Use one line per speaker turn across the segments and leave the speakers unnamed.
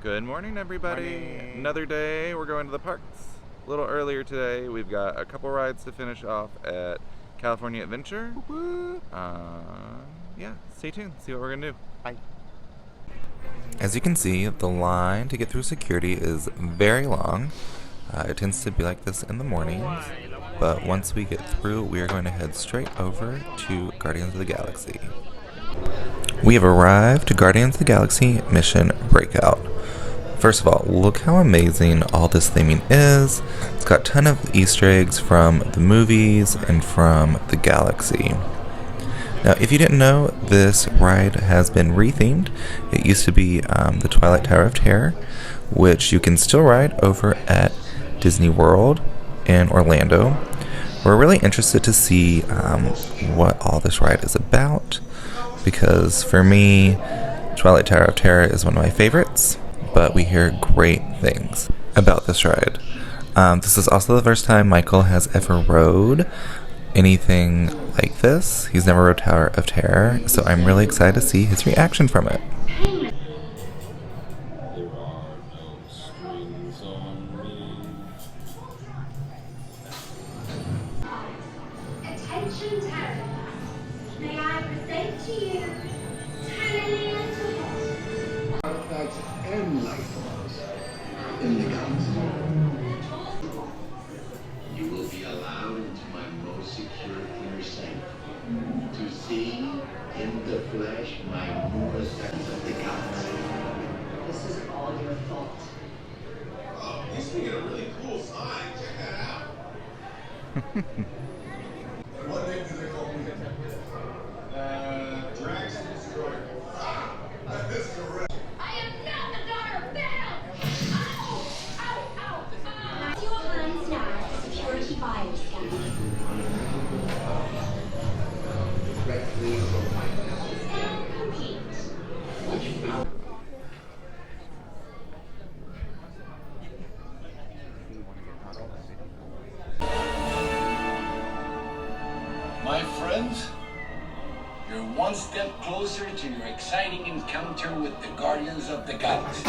Good morning, everybody.
Morning.
Another day. We're going to the parks. A little earlier today. We've got a couple rides to finish off at California Adventure. Yeah, stay tuned. See what we're gonna do.
Bye.
As you can see, the line to get through security is very long. It tends to be like this in the mornings, but once we get through, we are going to head straight over to Guardians of the Galaxy. We have arrived to Guardians of the Galaxy Mission Breakout. First of all, look how amazing all this theming is. It's got a ton of Easter eggs from the movies and from the galaxy. Now, if you didn't know, this ride has been rethemed. It used to be the Twilight Tower of Terror, which you can still ride over at Disney World in Orlando. We're really interested to see what all this ride is about, because for me, Twilight Tower of Terror is one of my favorites, but we hear great things about this ride. This is also the first time Michael has ever rode anything like this. He's never rode Tower of Terror, so I'm really excited to see his reaction from it.
Attention Terror. May I present to you tiny little
Artifacts and life forms in the galaxy. You will be allowed into my most secure inner sanctum to see in the flesh my more sense of the galaxy.
This is all your fault.
Oh, you speak of a really cool sign. Check that out. What name do they call me? Drax the Destroyer. Ah, that is correct.
I am not the daughter of Thanos! Ow! Ow! Ow! Your hands now, security bios scanner.
Directly from my mouth.
Scan complete.
My friends, you're one step closer to your exciting encounter with the Guardians of the Galaxy.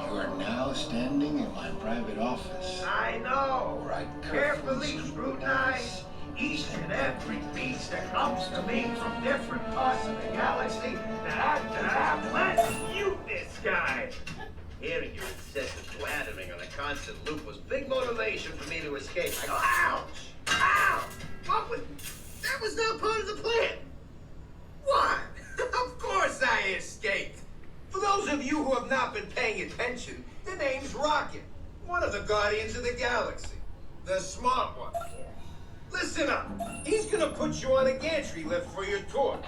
You are now standing in my private office.
I know.
Where I
Carefully scrutinize each and every piece that comes to me from different parts of the galaxy that let's mute this guy. Hearing your incessant blathering on a constant loop was big motivation for me to escape. I go, ouch! Ouch! What was... That was not part of the plan. What? Of course I escaped. For those of you who have not been paying attention, the name's Rocket, one of the Guardians of the Galaxy. The smart one. Listen up. He's gonna put you on a gantry lift for your tour.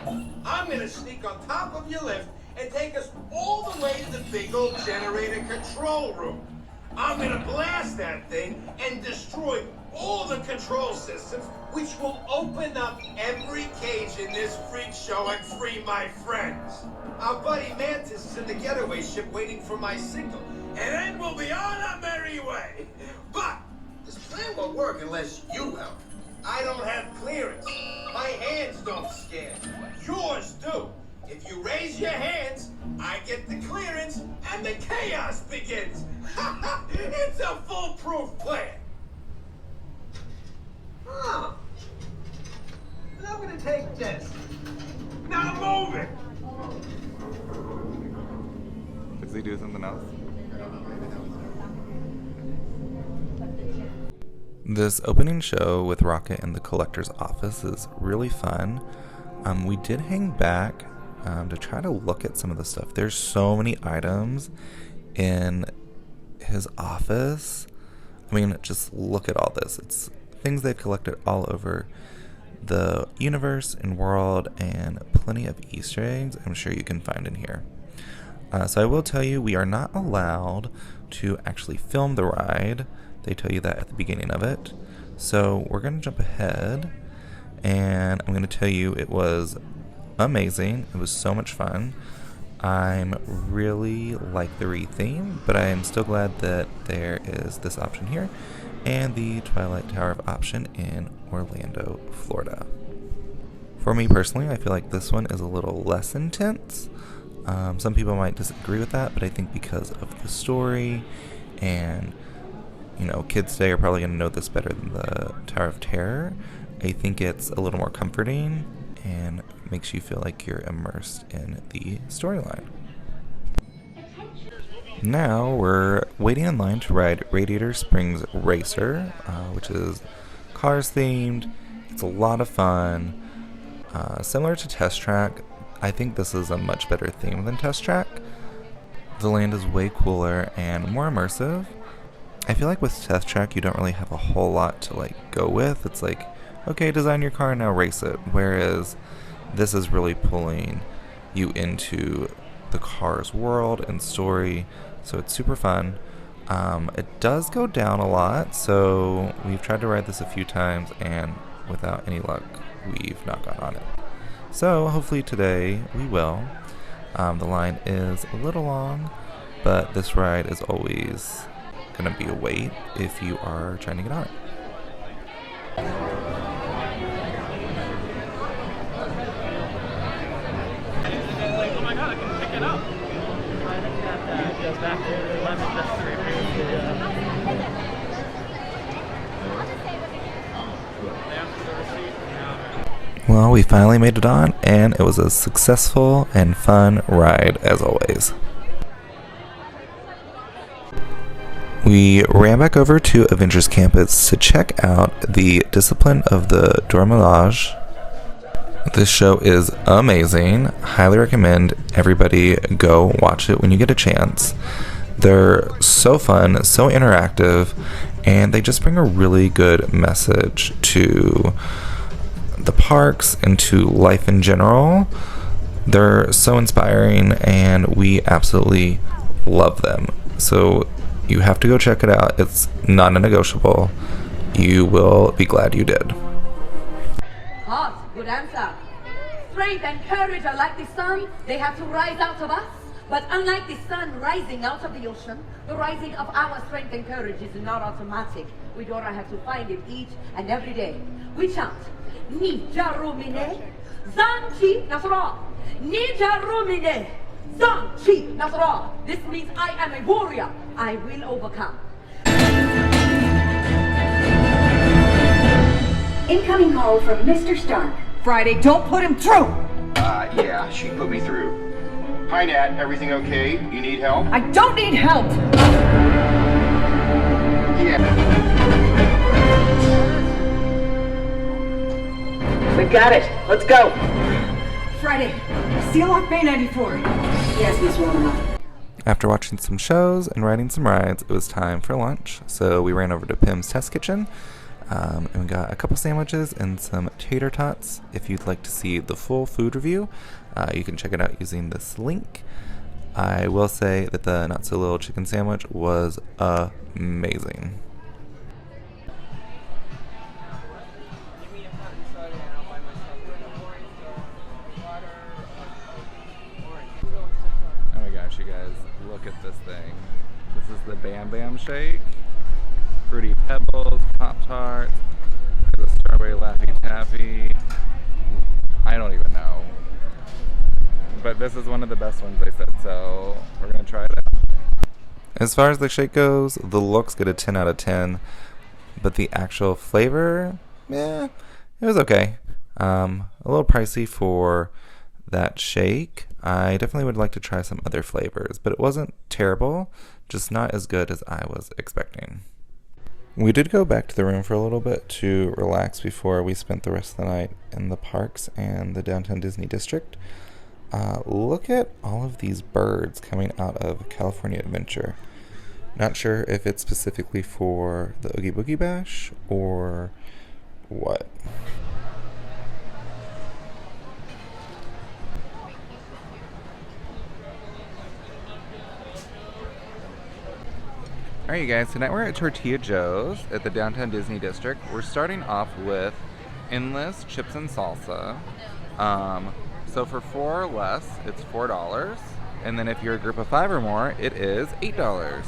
I'm gonna sneak on top of your lift and take us all the way to the big old generator control room. I'm gonna blast that thing and destroy all the control systems, which will open up every cage in this freak show and free my friends. Our buddy Mantis is in the getaway ship waiting for my signal, and then we'll be on our merry way. But this plan won't work unless you help. I don't have clearance. My hands don't scan. Yours do. If you raise your hands, I get the clearance and the chaos begins. It's a foolproof plan. Huh. I'm gonna take this. Now move it.
Does he do something else?
This opening show with Rocket in the collector's office is really fun. We did hang back to try to look at some of the stuff. There's so many items in his office. I mean, just look at all this. It's things they've collected all over the universe and world, and plenty of Easter eggs I'm sure you can find in here. So I will tell you, we are not allowed to actually film the ride. They tell you that at the beginning of it. So we're going to jump ahead, and I'm going to tell you it was amazing. It was so much fun. I'm really like the re-theme, but I am still glad that there is this option here and the Twilight Tower of option in Orlando, Florida. For me personally, I feel like this one is a little less intense. Some people might disagree with that, but I think because of the story and, you know, kids today are probably going to know this better than the Tower of Terror. I think it's a little more comforting and makes you feel like you're immersed in the storyline. Now we're waiting in line to ride Radiator Springs Racer, which is cars themed. It's a lot of fun. Similar to Test Track, I think this is a much better theme than Test Track. The land is way cooler and more immersive. I feel like with Test Track you don't really have a whole lot to like go with. It's like, okay, design your car, now race it. Whereas this is really pulling you into the car's world and story, so it's super fun. It does go down a lot, so we've tried to ride this a few times and without any luck we've not gone on it. So hopefully today we will. The line is a little long, but this ride is always going to be a wait if you are trying to get on it.
Oh my god, I can pick it up.
Well, we finally made it on, and it was a successful and fun ride as always. We ran back over to Avengers Campus to check out the Discipline of the Dormelage. This show is amazing. Highly recommend everybody go watch it when you get a chance. They're so fun, so interactive, and they just bring a really good message to the parks and to life in general. They're so inspiring, and we absolutely love them. So you have to go check it out. It's not a negotiable. You will be glad you did.
Hot, good answer. Strength and courage are like the sun. They have to rise out of us. But unlike the sun rising out of the ocean, the rising of our strength and courage is not automatic. We don't have to find it each and every day. We chant, Nijarumine, Zanchi Nasra, Nijarumine, Zanchi Nasra. This means I am a warrior. I will overcome.
Incoming call from Mr. Stark.
Friday, don't put him through.
Yeah, she put me through. Hi, Nat. Everything okay? You need help?
I don't need help.
Yeah.
We got it. Let's go. Friday, seal off Bay 94. Yes, Miss Romanoff.
After watching some shows and riding some rides, it was time for lunch. So we ran over to Pim's Test Kitchen, and we got a couple sandwiches and some tater tots. If you'd like to see the full food review, you can check it out using this link. I will say that the Not So Little chicken sandwich was amazing.
Oh my gosh, you guys, look at this thing. This is the Bam Bam Shake. Fruity Pebbles, Pop-Tarts, the Strawberry Laffy Taffy. I don't even know. But this is one of the best ones they said, so we're going to try it out.
As far as the shake goes, the looks get a 10 out of 10, but the actual flavor, it was okay. A little pricey for that shake. I definitely would like to try some other flavors, but it wasn't terrible, just not as good as I was expecting. We did go back to the room for a little bit to relax before we spent the rest of the night in the parks and the downtown Disney district. Look at all of these birds coming out of California Adventure. Not sure if it's specifically for the Oogie Boogie Bash or what.
Alright, you guys, tonight we're at Tortilla Joe's at the downtown Disney district. We're starting off with endless chips and salsa. So for 4 or less, it's $4. And then if you're a group of 5 or more, it is $8.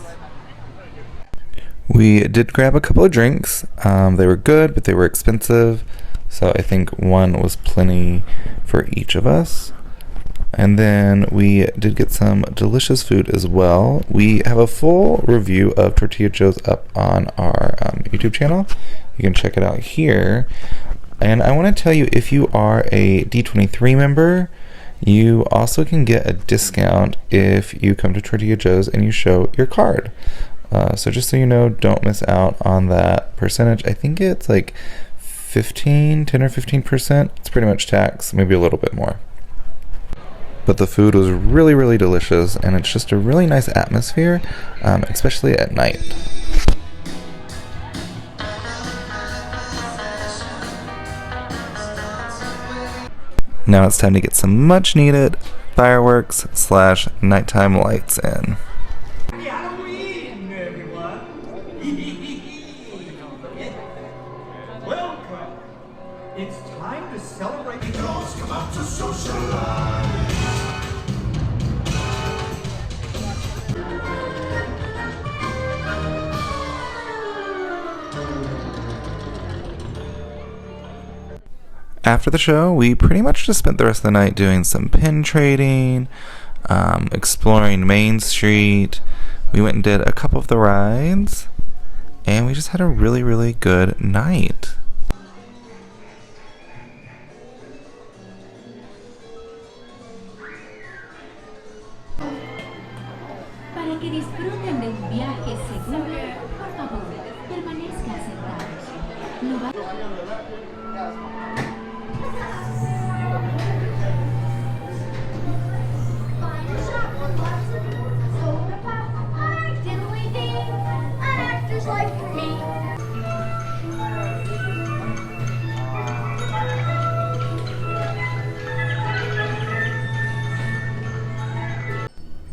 We did grab a couple of drinks. They were good, but they were expensive. So I think one was plenty for each of us. And then we did get some delicious food as well. We have a full review of Tortilla Joe's up on our YouTube channel. You can check it out here. And I want to tell you, if you are a D23 member, you also can get a discount if you come to Tortilla Joe's and you show your card. So just so you know, don't miss out on that percentage. I think it's like 10 or 15%. It's pretty much tax, maybe a little bit more. But the food was really, really delicious, and it's just a really nice atmosphere, especially at night. Now it's time to get some much needed fireworks / nighttime lights in.
Halloween, everyone! Welcome! It's time to celebrate. Girls come out to socialize.
After the show, we pretty much just spent the rest of the night doing some pin trading, exploring Main Street. We went and did a couple of the rides, and we just had a really, really good night.
Para que disfruten de un viaje seguro, por favor, permanezcan sentados. No va-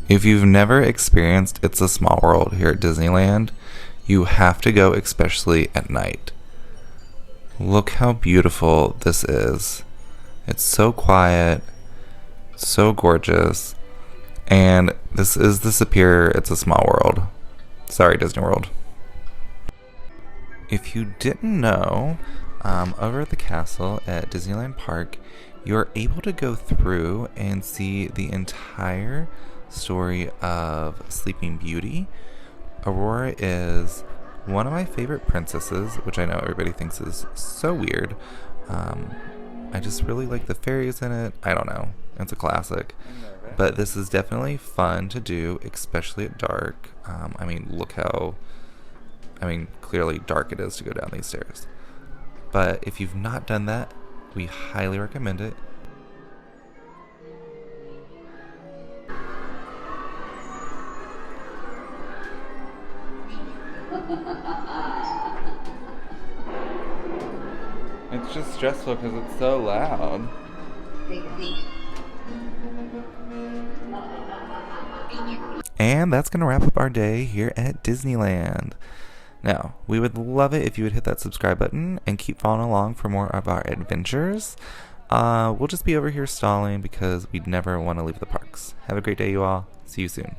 If you've never experienced It's a Small World here at Disneyland, you have to go, especially at night. Look how beautiful this is. It's so quiet, so gorgeous, and this is the superior It's a Small World. Sorry, Disney World. If you didn't know, over at the castle at Disneyland Park, you're able to go through and see the entire story of Sleeping Beauty. Aurora is one of my favorite princesses, which I know everybody thinks is so weird. I just really like the fairies in it. I don't know. It's a classic. But this is definitely fun to do, especially at dark. Look how, clearly dark it is to go down these stairs. But if you've not done that, we highly recommend it.
It's just stressful because it's so loud.
And that's going to wrap up our day here at Disneyland. Now, we would love it if you would hit that subscribe button and keep following along for more of our adventures. We'll just be over here stalling because we'd never want to leave the parks. Have a great day, you all. See you soon.